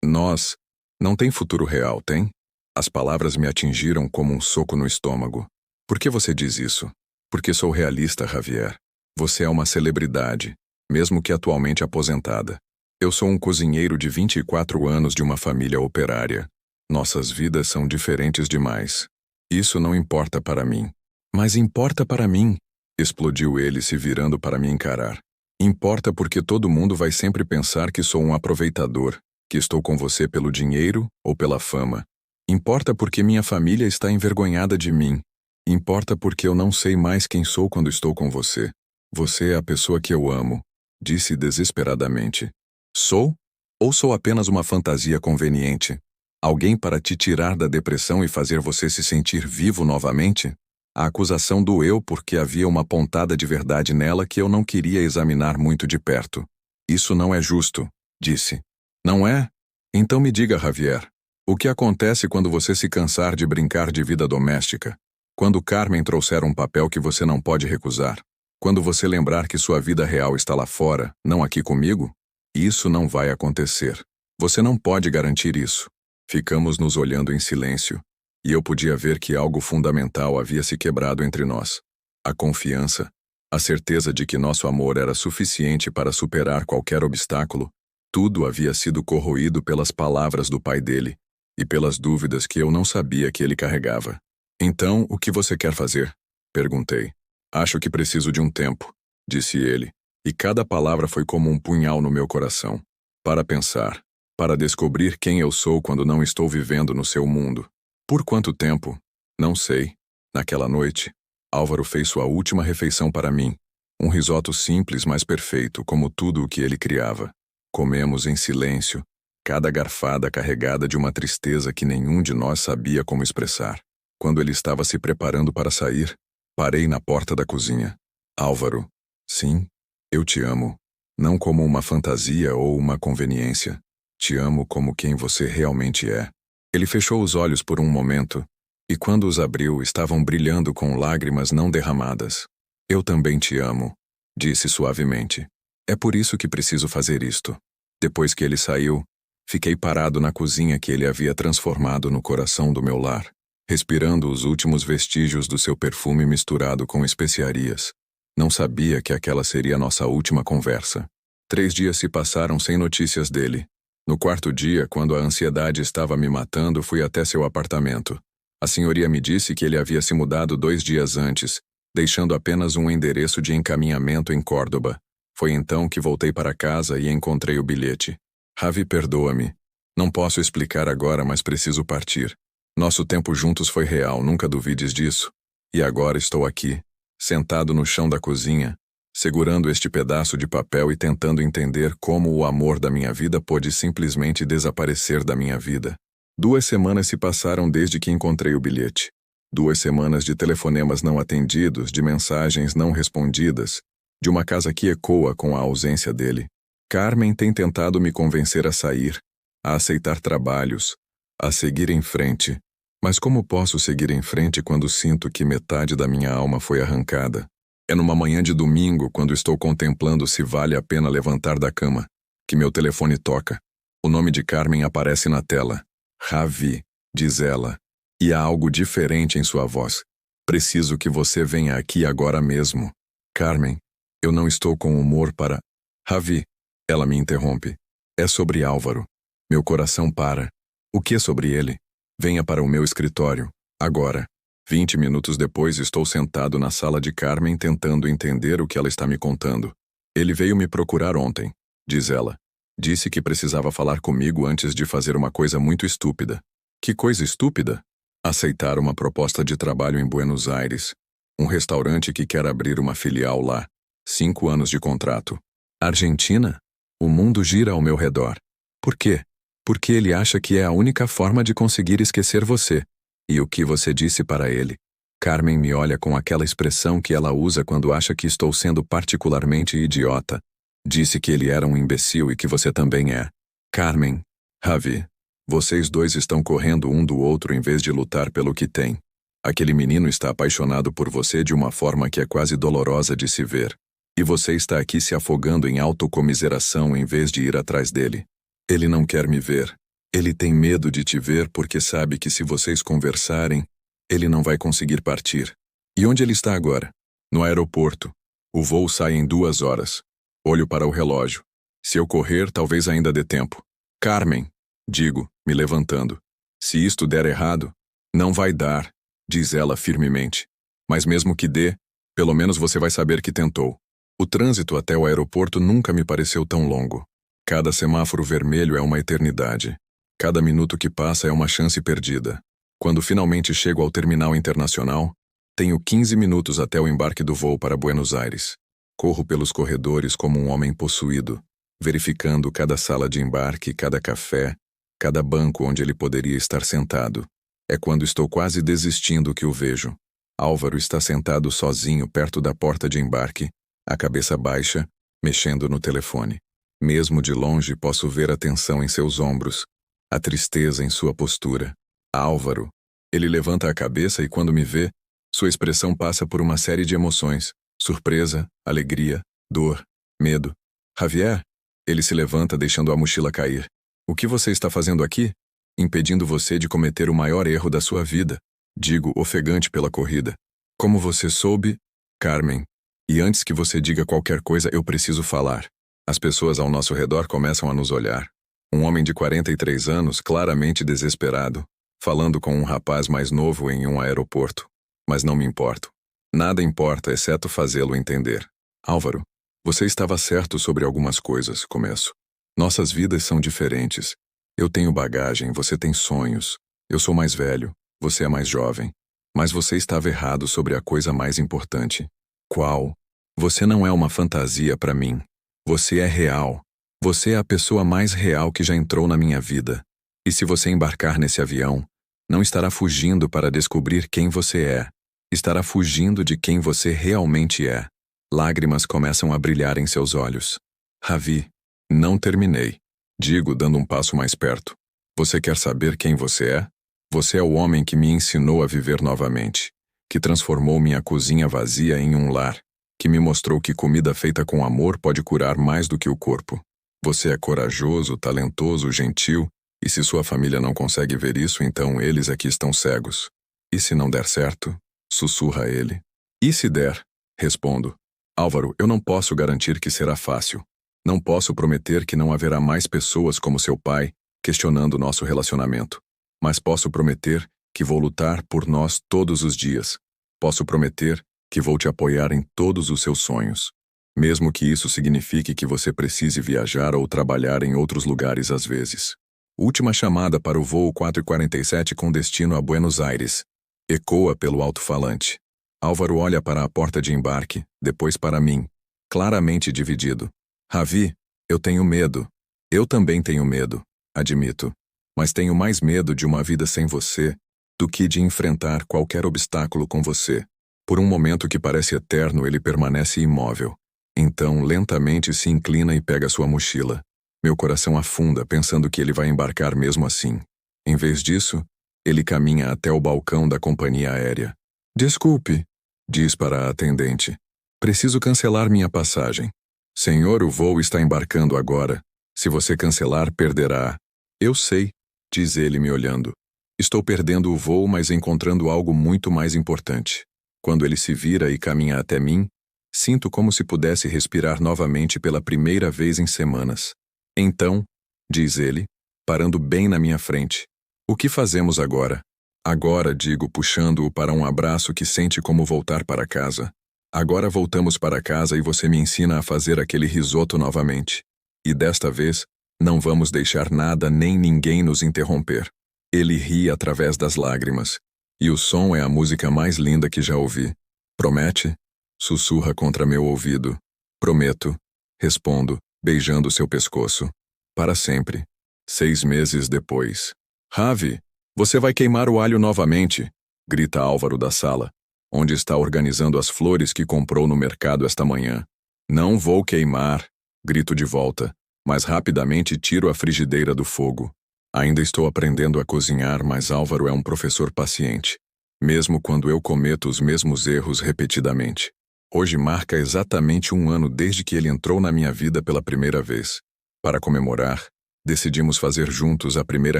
Nós... Não tem futuro real, tem? As palavras me atingiram como um soco no estômago. Por que você diz isso? Porque sou realista, Javier. Você é uma celebridade, mesmo que atualmente aposentada. Eu sou um cozinheiro de 24 anos de uma família operária. Nossas vidas são diferentes demais. Isso não importa para mim. Mas importa para mim, explodiu ele se virando para me encarar. Importa porque todo mundo vai sempre pensar que sou um aproveitador, que estou com você pelo dinheiro ou pela fama. Importa porque minha família está envergonhada de mim. Importa porque eu não sei mais quem sou quando estou com você. Você é a pessoa que eu amo, disse desesperadamente. Sou? Ou sou apenas uma fantasia conveniente? Alguém para te tirar da depressão e fazer você se sentir vivo novamente? A acusação doeu porque havia uma pontada de verdade nela que eu não queria examinar muito de perto. Isso não é justo, disse. Não é? Então me diga, Javier, o que acontece quando você se cansar de brincar de vida doméstica? Quando Carmen trouxer um papel que você não pode recusar? Quando você lembrar que sua vida real está lá fora, não aqui comigo? Isso não vai acontecer. Você não pode garantir isso. Ficamos nos olhando em silêncio, e eu podia ver que algo fundamental havia se quebrado entre nós. A confiança, a certeza de que nosso amor era suficiente para superar qualquer obstáculo, tudo havia sido corroído pelas palavras do pai dele e pelas dúvidas que eu não sabia que ele carregava. Então, o que você quer fazer? Perguntei. Acho que preciso de um tempo, disse ele, e cada palavra foi como um punhal no meu coração. Para pensar. Para descobrir quem eu sou quando não estou vivendo no seu mundo. Por quanto tempo? Não sei. Naquela noite, Álvaro fez sua última refeição para mim. Um risoto simples, mas perfeito, como tudo o que ele criava. Comemos em silêncio, cada garfada carregada de uma tristeza que nenhum de nós sabia como expressar. Quando ele estava se preparando para sair, parei na porta da cozinha. Álvaro, sim, eu te amo. Não como uma fantasia ou uma conveniência. Te amo como quem você realmente é. Ele fechou os olhos por um momento, e quando os abriu, estavam brilhando com lágrimas não derramadas. Eu também te amo, disse suavemente. É por isso que preciso fazer isto. Depois que ele saiu, fiquei parado na cozinha que ele havia transformado no coração do meu lar, respirando os últimos vestígios do seu perfume misturado com especiarias. Não sabia que aquela seria a nossa última conversa. 3 dias se passaram sem notícias dele. No 4º dia, quando a ansiedade estava me matando, fui até seu apartamento. A senhoria me disse que ele havia se mudado 2 dias antes, deixando apenas um endereço de encaminhamento em Córdoba. Foi então que voltei para casa e encontrei o bilhete. Javi, perdoa-me. Não posso explicar agora, mas preciso partir. Nosso tempo juntos foi real, nunca duvides disso. E agora estou aqui, sentado no chão da cozinha, segurando este pedaço de papel e tentando entender como o amor da minha vida pôde simplesmente desaparecer da minha vida. 2 semanas se passaram desde que encontrei o bilhete. 2 semanas de telefonemas não atendidos, de mensagens não respondidas, de uma casa que ecoa com a ausência dele. Carmen tem tentado me convencer a sair, a aceitar trabalhos, a seguir em frente. Mas como posso seguir em frente quando sinto que metade da minha alma foi arrancada? É numa manhã de domingo, quando estou contemplando se vale a pena levantar da cama, que meu telefone toca. O nome de Carmen aparece na tela. Javi, diz ela, e há algo diferente em sua voz. Preciso que você venha aqui agora mesmo. Carmen, eu não estou com humor para... Ravi, ela me interrompe. É sobre Álvaro. Meu coração para. O que é sobre ele? Venha para o meu escritório, agora. 20 minutos depois estou sentado na sala de Carmen tentando entender o que ela está me contando. Ele veio me procurar ontem, diz ela. Disse que precisava falar comigo antes de fazer uma coisa muito estúpida. Que coisa estúpida? Aceitar uma proposta de trabalho em Buenos Aires. Um restaurante que quer abrir uma filial lá. 5 anos de contrato. Argentina? O mundo gira ao meu redor. Por quê? Porque ele acha que é a única forma de conseguir esquecer você. E o que você disse para ele? Carmen me olha com aquela expressão que ela usa quando acha que estou sendo particularmente idiota. Disse que ele era um imbecil e que você também é. Carmen, Ravi, vocês dois estão correndo um do outro em vez de lutar pelo que tem. Aquele menino está apaixonado por você de uma forma que é quase dolorosa de se ver. E você está aqui se afogando em autocomiseração em vez de ir atrás dele. Ele não quer me ver. Ele tem medo de te ver porque sabe que se vocês conversarem, ele não vai conseguir partir. E onde ele está agora? No aeroporto. O voo sai em 2 horas. Olho para o relógio. Se eu correr, talvez ainda dê tempo. Carmen, digo, me levantando. Se isto der errado, não vai dar, diz ela firmemente. Mas mesmo que dê, pelo menos você vai saber que tentou. O trânsito até o aeroporto nunca me pareceu tão longo. Cada semáforo vermelho é uma eternidade. Cada minuto que passa é uma chance perdida. Quando finalmente chego ao terminal internacional, tenho 15 minutos até o embarque do voo para Buenos Aires. Corro pelos corredores como um homem possuído, verificando cada sala de embarque, cada café, cada banco onde ele poderia estar sentado. É quando estou quase desistindo que o vejo. Álvaro está sentado sozinho perto da porta de embarque, a cabeça baixa, mexendo no telefone. Mesmo de longe posso ver a tensão em seus ombros, a tristeza em sua postura. Álvaro. Ele levanta a cabeça e quando me vê, sua expressão passa por uma série de emoções. Surpresa, alegria, dor, medo. Javier? Ele se levanta deixando a mochila cair. O que você está fazendo aqui? Impedindo você de cometer o maior erro da sua vida. Digo, ofegante pela corrida. Como você soube? Carmen. E antes que você diga qualquer coisa, eu preciso falar. As pessoas ao nosso redor começam a nos olhar. Um homem de 43 anos, claramente desesperado, falando com um rapaz mais novo em um aeroporto. Mas não me importo. Nada importa, exceto fazê-lo entender. Álvaro, você estava certo sobre algumas coisas, começo. Nossas vidas são diferentes. Eu tenho bagagem, você tem sonhos. Eu sou mais velho, você é mais jovem. Mas você estava errado sobre a coisa mais importante. Qual? Você não é uma fantasia para mim. Você é real. Você é a pessoa mais real que já entrou na minha vida. E se você embarcar nesse avião, não estará fugindo para descobrir quem você é. Estará fugindo de quem você realmente é. Lágrimas começam a brilhar em seus olhos. Ravi, não terminei. Digo, dando um passo mais perto. Você quer saber quem você é? Você é o homem que me ensinou a viver novamente, que transformou minha cozinha vazia em um lar, que me mostrou que comida feita com amor pode curar mais do que o corpo. Você é corajoso, talentoso, gentil, e se sua família não consegue ver isso, então eles é que estão cegos. E se não der certo? Sussurra ele. E se der? Respondo. Álvaro, eu não posso garantir que será fácil. Não posso prometer que não haverá mais pessoas como seu pai questionando nosso relacionamento. Mas posso prometer que vou lutar por nós todos os dias. Posso prometer que vou te apoiar em todos os seus sonhos. Mesmo que isso signifique que você precise viajar ou trabalhar em outros lugares às vezes. Última chamada para o voo 447 com destino a Buenos Aires. Ecoa pelo alto-falante. Álvaro olha para a porta de embarque, depois para mim, claramente dividido. Ravi, eu tenho medo. Eu também tenho medo, admito. Mas tenho mais medo de uma vida sem você do que de enfrentar qualquer obstáculo com você. Por um momento que parece eterno, ele permanece imóvel. Então, lentamente se inclina e pega sua mochila. Meu coração afunda, pensando que ele vai embarcar mesmo assim. Em vez disso, ele caminha até o balcão da companhia aérea. Desculpe, diz para a atendente. Preciso cancelar minha passagem. Senhor, o voo está embarcando agora. Se você cancelar, perderá. Eu sei, diz ele me olhando. Estou perdendo o voo, mas encontrando algo muito mais importante. Quando ele se vira e caminha até mim, Sinto como se pudesse respirar novamente pela primeira vez em semanas. Então, diz ele, parando bem na minha frente, o que fazemos agora? Agora, digo, puxando-o para um abraço que sente como voltar para casa. Agora voltamos para casa e você me ensina a fazer aquele risoto novamente. E desta vez, não vamos deixar nada nem ninguém nos interromper. Ele ri através das lágrimas. E o som é a música mais linda que já ouvi. Promete? Sussurra contra meu ouvido. Prometo. Respondo, beijando seu pescoço. Para sempre. 6 meses depois. Ravi, você vai queimar o alho novamente, grita Álvaro da sala, onde está organizando as flores que comprou no mercado esta manhã. Não vou queimar, grito de volta, mas rapidamente tiro a frigideira do fogo. Ainda estou aprendendo a cozinhar, mas Álvaro é um professor paciente, mesmo quando eu cometo os mesmos erros repetidamente. Hoje marca exatamente 1 ano desde que ele entrou na minha vida pela primeira vez. Para comemorar, decidimos fazer juntos a primeira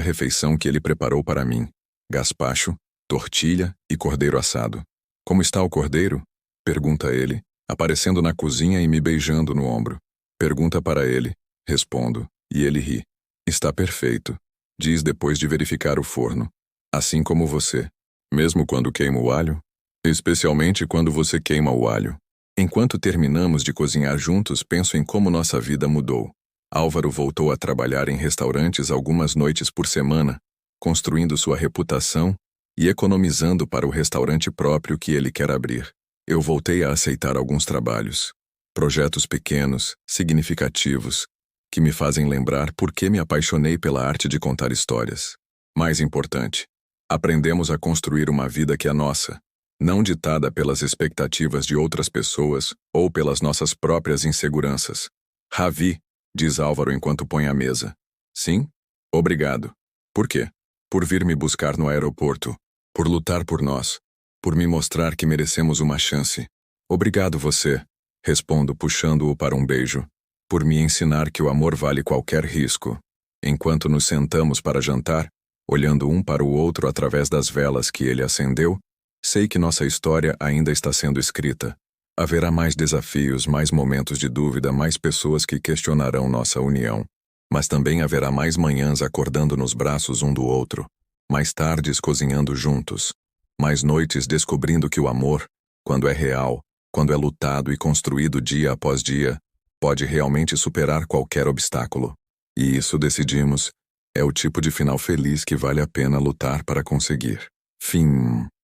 refeição que ele preparou para mim: gazpacho, tortilha e cordeiro assado. Como está o cordeiro? Pergunta ele, aparecendo na cozinha e me beijando no ombro. Pergunta para ele, respondo, e ele ri. Está perfeito, diz depois de verificar o forno. Assim como você. Mesmo quando queimo o alho? Especialmente quando você queima o alho. Enquanto terminamos de cozinhar juntos, penso em como nossa vida mudou. Álvaro voltou a trabalhar em restaurantes algumas noites por semana, construindo sua reputação e economizando para o restaurante próprio que ele quer abrir. Eu voltei a aceitar alguns trabalhos. Projetos pequenos, significativos, que me fazem lembrar por que me apaixonei pela arte de contar histórias. Mais importante, aprendemos a construir uma vida que é nossa, não ditada pelas expectativas de outras pessoas ou pelas nossas próprias inseguranças. Ravi, diz Álvaro enquanto põe a mesa. Sim? Obrigado. Por quê? Por vir me buscar no aeroporto, por lutar por nós, por me mostrar que merecemos uma chance. Obrigado você, respondo puxando-o para um beijo, por me ensinar que o amor vale qualquer risco. Enquanto nos sentamos para jantar, olhando um para o outro através das velas que ele acendeu, sei que nossa história ainda está sendo escrita. Haverá mais desafios, mais momentos de dúvida, mais pessoas que questionarão nossa união. Mas também haverá mais manhãs acordando nos braços um do outro, mais tardes cozinhando juntos, mais noites descobrindo que o amor, quando é real, quando é lutado e construído dia após dia, pode realmente superar qualquer obstáculo. E isso decidimos, é o tipo de final feliz que vale a pena lutar para conseguir. Fim.